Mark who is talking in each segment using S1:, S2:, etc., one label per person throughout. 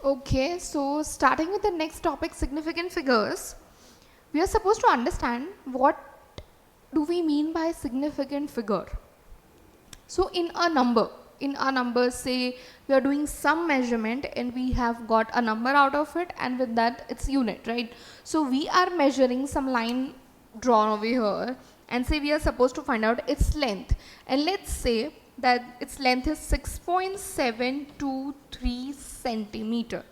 S1: Okay, so starting with the next topic, significant figures, we are supposed to understand what do we mean by significant figure. So in our numbers, say we are doing some measurement and we have got a number out of it, and with that it's unit, right? So we are measuring some line drawn over here, and say we are supposed to find out its length, and let's say that its length is 6.723 centimeter.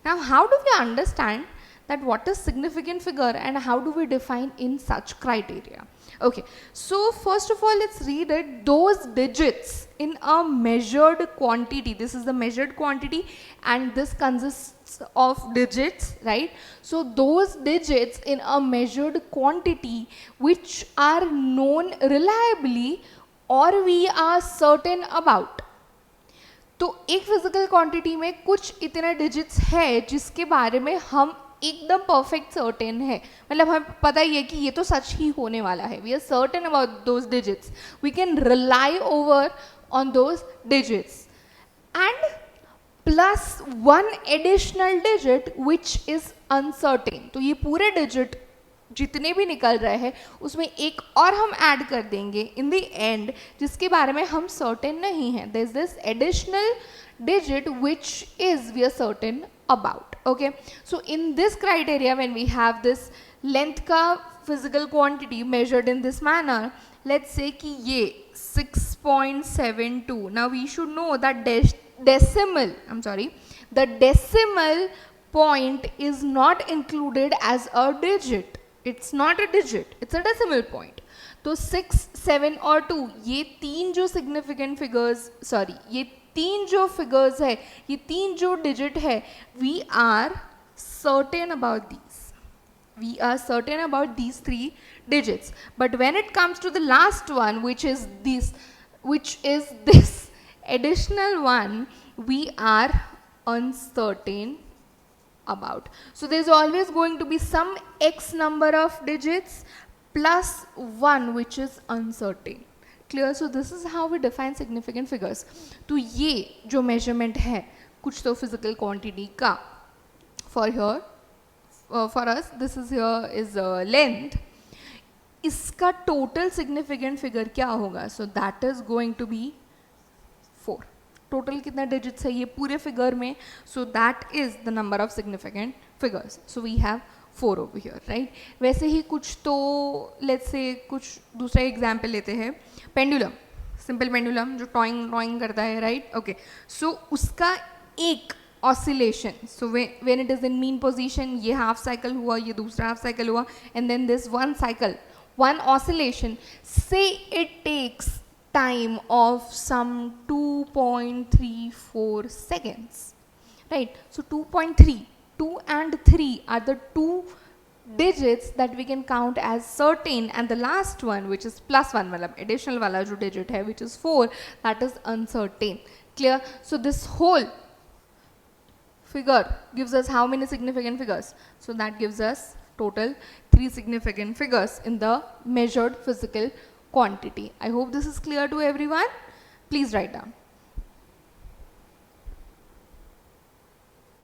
S1: Now how do we understand that what is significant figure and how do we define in such criteria? Okay, so first of all, let's read it. Those digits in a measured quantity, this is the measured quantity and this consists of digits, right? So those digits in a measured quantity which are known reliably or we are certain about. तो एक physical quantity में कुछ इतने digits है जिसके बारे में हम एकदम परफेक्ट सर्टेन है, मतलब हमें पता ही है कि ये तो सच ही होने वाला है. We are certain about those digits, we can rely over on those digits and plus one additional digit which is uncertain. तो ये पूरे डिजिट जितने भी निकल रहे हैं उसमें एक और हम ऐड कर देंगे इन द एंड जिसके बारे में हम सर्टेन नहीं है. There is this additional digit which is we are certain about. Okay, so in this criteria, when we have this length ka physical quantity measured in this manner, let's say कि ये 6.72. now we should know that the decimal point is not included as a digit. It's not a digit, it's a decimal point. तो 6, 7 और 2 ये तीन जो significant figures, ये तीन जो फिगर्स है, ये तीन जो डिजिट है, we are certain about these three digits. But when it comes to the last one, which is this additional one, we are uncertain about. So there's always going to be some x number of digits plus one which is uncertain. Clear? So this is how we define significant figures. तो ये जो measurement है कुछ तो physical quantity का, for us this is here is length, इसका total significant figure क्या होगा? So that is going to be 4. Total कितना digits है ये पूरे figure में? So that is the number of significant figures. So we have 4 over here, right? वैसे ही कुछ तो let's say कुछ दूसरा एग्जाम्पल लेते हैं. पेंडुलम, सिंपल पेंडुलम जो टॉइंग करता है, राइट? ओके, सो उसका एक oscillation, so when it is in mean position, ये हाफ साइकिल हुआ, ये दूसरा हाफ साइकिल हुआ, and then this one oscillation, say it takes time of some 2.34 seconds, right? So 2.3, 2 and 3 are the two digits that we can count as certain, and the last one which is plus one, मतलब additional वाला जो digit है which is 4, that is uncertain. Clear? So this whole figure gives us how many significant figures? So that gives us total 3 significant figures in the measured physical quantity. I hope this is clear to everyone. Please write down.